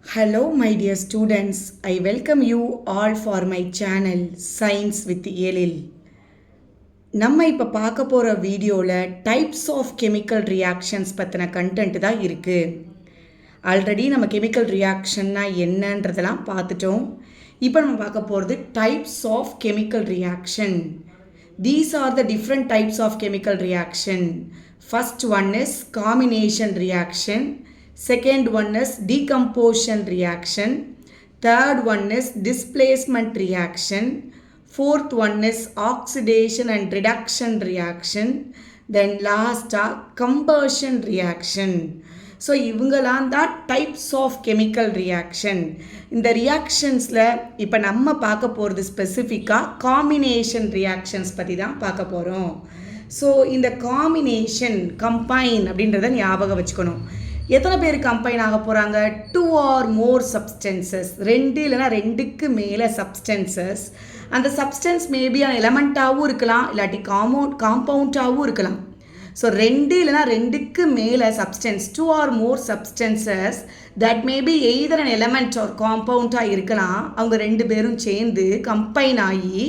Hello, my dear students. I welcome you all for my channel Science with Elil. நம்ம இப்போ பார்க்க போகிற வீடியோவில் டைப்ஸ் ஆஃப் கெமிக்கல் ரியாக்ஷன்ஸ் பற்றின கண்டென்ட் தான் இருக்குது. ஆல்ரெடி நம்ம கெமிக்கல் ரியாக்ஷன்னா என்னன்றதெல்லாம் பார்த்துட்டோம். இப்போ நம்ம பார்க்க போகிறது types of chemical reaction. These are the different types of chemical reaction. First one is combination reaction. Second one is decomposition reaction. Third one is displacement reaction. Fourth one is oxidation and reduction reaction. Then last are combustion reaction. So இவங்களாம் தான் types of chemical reaction. இந்த ரியாக்ஷன்ஸில் இப்போ நம்ம பார்க்க போகிறது ஸ்பெசிஃபிக்காக combination reactions பற்றி தான் பார்க்க போகிறோம். ஸோ இந்த காம்பினேஷன் கம்பைன் அப்படின்றத ஞாபகம் வச்சுக்கணும். எத்தனை பேர் கம்பைன் ஆக போகிறாங்க? 2 or more substances, 2 இல்லைனா 2க்கு மேலே சப்ஸ்டன்சஸ். அந்த சப்ஸ்டன்ஸ் மேபி எலமெண்ட்டாகவும் இருக்கலாம், இல்லாட்டி காம்பவுண்டாகவும் இருக்கலாம். ஸோ 2 இல்லைனா 2க்கு மேலே substance, 2 or more substances that may be either an element or compound இருக்கலாம். அவங்க 2 பேரும் சேர்ந்து கம்பைன் ஆகி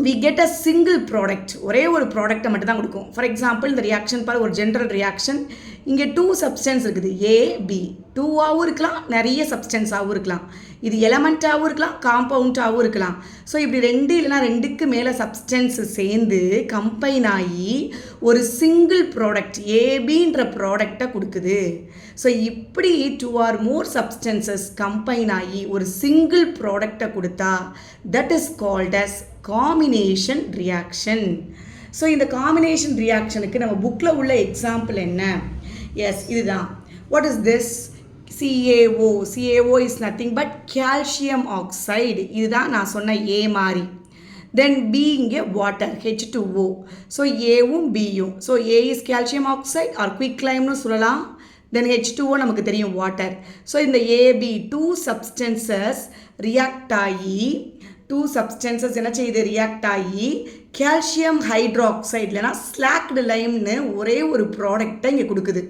we get a single product, ஒரே ஒரு ப்ராடக்டை மட்டும் தான் கொடுக்கும். ஃபார் எக்ஸாம்பிள் இந்த ரியாக்ஷன் பாரு, ஒரு ஜென்ரல் ரியாக்ஷன். இங்கே 2 சப்ஸ்டன்ஸ் இருக்குது, ஏ பி. 2ஆகவும் இருக்கலாம், நிறைய சப்ஸ்டன்ஸாகவும் இருக்கலாம். இது எலமெண்ட்டாகவும் இருக்கலாம், காம்பவுண்டாகவும் இருக்கலாம். ஸோ இப்படி 2 இல்லைனா 2க்கு மேலே சப்ஸ்டன்ஸ் சேர்ந்து கம்பைன் ஆகி ஒரு சிங்கிள் ப்ராடக்ட் ஏபின்ற ப்ராடக்டை கொடுக்குது. ஸோ இப்படி 2 or more substances கம்பைன் ஆகி ஒரு சிங்கிள் ப்ராடக்டை கொடுத்தா that is called as combination reaction. So இந்த காம்பினேஷன் ரியாக்ஷனுக்கு நம்ம புக்கில் உள்ள எக்ஸாம்பிள் என்ன? எஸ், இதுதான். What is this? CaO. CaO is nothing but calcium oxide. இதுதான் நான் சொன்ன A மாதிரி. தென் B இங்கே வாட்டர், H2O. ஸோ ஏவும் பியும். So A is calcium oxide or quicklime சொல்லலாம். தென் H2O நமக்கு தெரியும் வாட்டர். ஸோ இந்த AB 2 substances ரியாக்ட் ஆகி என்ன செய்யுது? ரியாக்ட் ஆகி கால்சியம் ஹைட்ராக்சைடு இல்லைனா ஸ்லாக்டு லைம்னு ஒரே ஒரு ப்ராடக்டை இங்கே கொடுக்குது.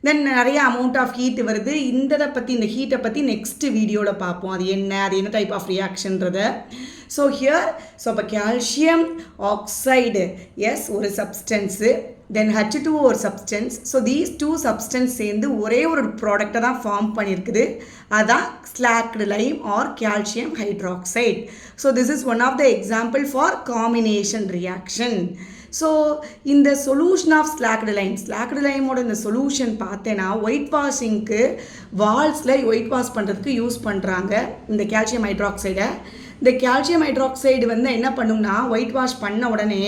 தென் நிறைய அமௌண்ட் ஆஃப் ஹீட் வருது. இந்த ஹீட்டை பற்றி நெக்ஸ்ட் வீடியோவில் பார்ப்போம். அது என்ன டைப் ஆஃப் ரியாக்ஷன்றதை. ஸோ இப்போ கால்சியம் ஆக்சைடு எஸ் ஒரு சப்ஸ்டன்ஸு, தென் H2O ஒரு சப்ஸ்டன்ஸ். ஸோ தீஸ் 2 சப்ஸ்டன்ஸ் சேர்ந்து ஒரே ஒரு ப்ராடக்டை தான் ஃபார்ம் பண்ணியிருக்குது. அதான் slaked lime or calcium hydroxide. So this is one of the example for combination reaction. So இந்த சொல்யூஷன் ஆஃப் ஸ்லாக்டு லைமோட இந்த சொல்யூஷன் பார்த்தேன்னா ஒயிட் வாஷிங்க்கு வால்ஸில் ஒயிட் வாஷ் பண்ணுறதுக்கு யூஸ் பண்ணுறாங்க இந்த கால்சியம் ஹைட்ராக்சைடை. இந்த கால்சியம் ஹைட்ராக்சைடு என்ன பண்ணும்னா ஒயிட் வாஷ் பண்ண உடனே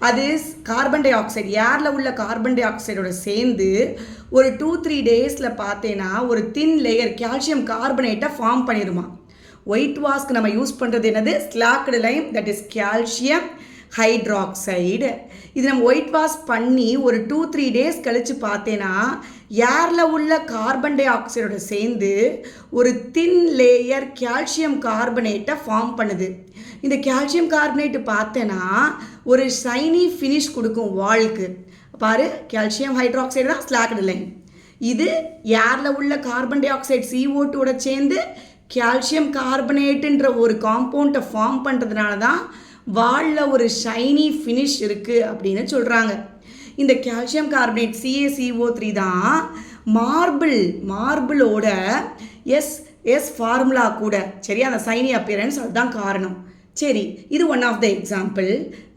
அது கார்பன் டை ஆக்சைடு, ஏரில் உள்ள கார்பன் டை ஆக்சைடோட சேர்ந்து ஒரு 2-3 டேஸில் பார்த்தேன்னா ஒரு தின் லேயர் கால்சியம் கார்பனேட்டை ஃபார்ம் பண்ணிடுமா. ஒயிட் வாஷ்க்கு நம்ம யூஸ் பண்ணுறது என்னது? Slaked lime, that is calcium hydroxide. இது நம்ம ஒயிட் வாஷ் பண்ணி ஒரு 2-3 டேஸ் கழித்து பார்த்தேன்னா ஏரில் உள்ள கார்பன் டை ஆக்சைடோட சேர்ந்து ஒரு தின் லேயர் கால்சியம் கார்பனேட்டை ஃபார்ம் பண்ணுது. இந்த கால்சியம் கார்பனேட்டு பார்த்தேன்னா ஒரு ஷைனி ஃபினிஷ் கொடுக்கும் வாலுக்கு. பாரு, கால்சியம் ஹைட்ராக்சைடு தான் ஸ்லாக்டு லைம். இது ஏரில் உள்ள கார்பன் டை ஆக்சைடு CO2ஓட சேர்ந்து கால்சியம் கார்பனேட்டுன்ற ஒரு காம்பவுண்டை ஃபார்ம் பண்ணுறதுனால தான் வாலில் ஒரு ஷைனி ஃபினிஷ் இருக்குது அப்படின்னு சொல்கிறாங்க. இந்த கால்சியம் கார்பனேட் CaCO3 தான் மார்பிளோட எஸ் ஃபார்முலா கூட. சரி, அந்த ஷைனி அப்பியரன்ஸ் அதுதான் காரணம். சரி, இது one of the example.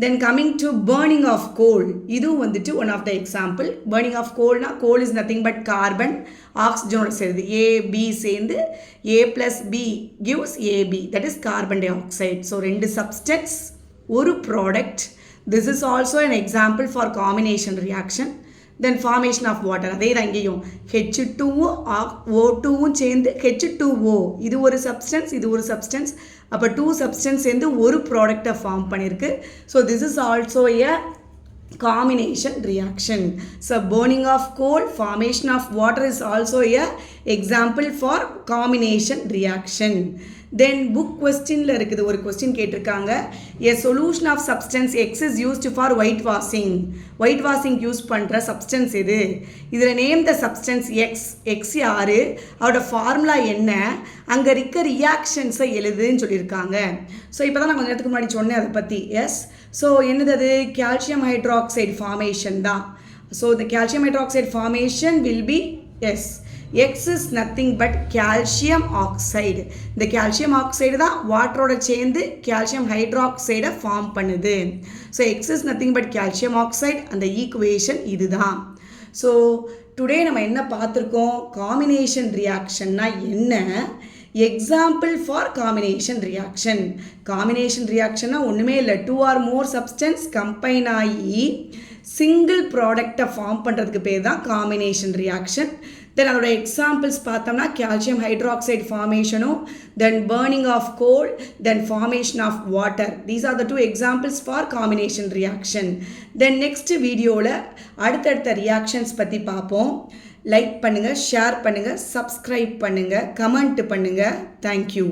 Then coming to burning of coal, இதுவும் one of the example. Burning of கோல்னா coal is nothing but carbon, ஆக்சிஜனோட சேருது, AB சேர்ந்து A+B gives AB, that is carbon dioxide. So 2 substance ஒரு product. This is also an example for combination reaction. Then formation of water, அதே தான் இங்கேயும் H2O O2வும் சேர்ந்து H2O, இது ஒரு சப்ஸ்டன்ஸ், இது ஒரு சப்ஸ்டன்ஸ். அப்போ 2 சப்ஸ்டன்ஸ் சேர்ந்து ஒரு ப்ராடக்டை ஃபார்ம் பண்ணியிருக்கு. So this is also a combination reaction. So burning of coal, formation of water is also a example for combination reaction. Then book கொஸ்டினில் இருக்குது, ஒரு கொஸ்டின் கேட்டிருக்காங்க. A solution of substance X is used for white washing. White washing use பண்ணுற substance எது? இதில் name the substance X. X யார், அவரோட formula என்ன, அங்கே இருக்க ரியாக்ஷன்ஸை எழுதுன்னு சொல்லியிருக்காங்க. ஸோ இப்போ தான் நான் கொஞ்சம் நேரத்துக்கு முன்னாடி சொன்னேன் அதை பற்றி. எஸ், ஸோ என்னது அது? கால்சியம் ஹைட்ராக்சைடு ஃபார்மேஷன் தான். So the calcium hydroxide formation will be yes. X is nothing but calcium oxide. இந்த calcium oxide தான் வாட்டரோட சேர்ந்து calcium hydroxide ஃபார்ம் பண்ணுது. So X is nothing but calcium oxide. அந்த equation இதுதான். ஸோ டுடே நம்ம என்ன பார்த்துருக்கோம்? காம்பினேஷன் ரியாக்ஷன்னா என்ன, example for combination reaction. Combination ரியாக்ஷன்னா ஒன்றுமே இல்லை, 2 or more சப்ஸ்டன்ஸ் கம்பைன் ஆகி சிங்கிள் ப்ராடக்டை ஃபார்ம் பண்ணுறதுக்கு பேர் தான் காம்பினேஷன் ரியாக்ஷன். தென் அதோட எக்ஸாம்பிள்ஸ் பார்த்தோம்னா கால்சியம் ஹைட்ராக்சைடு ஃபார்மேஷனும், then burning of coal, then formation of water. These are the 2 examples for combination reaction. Then next வீடியோவில் அடுத்தடுத்த ரியாக்ஷன்ஸ் பற்றி பார்ப்போம். லைக் பண்ணுங்கள், ஷேர் பண்ணுங்கள், சப்ஸ்கிரைப் பண்ணுங்கள், கமெண்ட் பண்ணுங்கள். தேங்க்யூ.